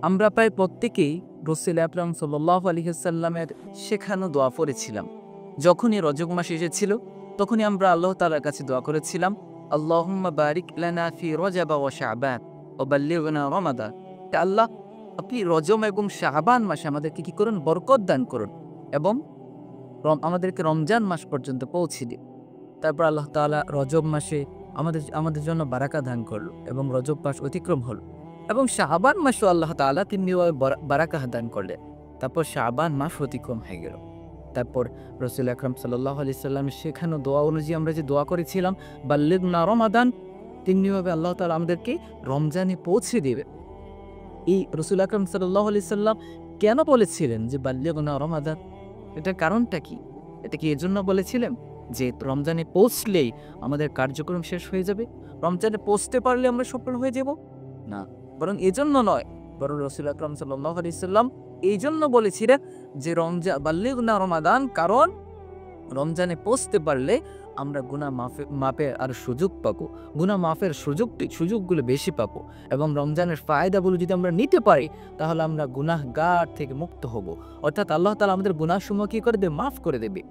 আমরা প্রায় প্রত্যেকেই রাসূল আকরাম সাল্লাল্লাহু আলাইহি ওয়াসাল্লামের শেখানো দোয়া পড়েছিলাম। যখনই রজব মাস এসেছিল তখনই আমরা আল্লাহ তাআলার কাছে দোয়া করেছিলাম, আল্লাহুম্মা বারিক লানা ফি রজব ওয়া শাবান ওয়া বাল্লিগনা রমাদান। হে আল্লাহ, আপনি রজব এবং শাবান মাসে আমাদেরকে কি করুন? বরকত দান করুন এবং আমাদেরকে রমজান মাস পর্যন্ত পৌঁছে দিন। তারপর আল্লাহ তাআলা রজব মাসে আমাদের জন্য বারাকা দান করল এবং রজব মাস অতিক্রম হলো এবং শাবান মাসও আল্লাহ তাআলা তিনি বারাকা দান করলেন। তারপর শাবান মাস অতিক্রম হয়ে গেল। তারপর রাসূল আকরাম সাল্লাল্লাহু আলাইহি সাল্লামের শেখানো দোয়া অনুযায়ী আমরা যে দোয়া করেছিলাম, বাল্লিগনা রমাদান, তেমনিভাবে আল্লাহ তাআলা আমাদেরকে রমজানে পৌঁছে দেবে। এই রাসূল আকরাম সাল্লাল্লাহু আলাইহি সাল্লাম কেন বলেছিলেন যে বাল্লিগনা রমাদান? এটার কারণটা কি? এটা কি এজন্য বলেছিলেন যে রমজানে পৌঁছলেই আমাদের কার্যক্রম শেষ হয়ে যাবে, রমজানে পৌঁছতে পারলে আমরা সফল হয়ে যাব? না, বরং এজন্য নয়, বরং রাসূল আকরাম সাল্লাল্লাহু আলাইহি সাল্লাম এই জন্য বলেছিলেন যে বাল্লিগনা রমাদান, কারণ রমজানে পৌঁছতে পারলে আমরা গুনাহ মাফের আর সুযোগ পাবো, গুনাহ মাফের সুযোগগুলো বেশি পাবো এবং রমজানের ফায়দাগুলো যদি আমরা নিতে পারি তাহলে আমরা গুনাহগার থেকে মুক্ত হব, অর্থাৎ আল্লাহ তাআলা আমাদের গুনাহসমূহ কি করে দেবে? মাফ করে দেবে।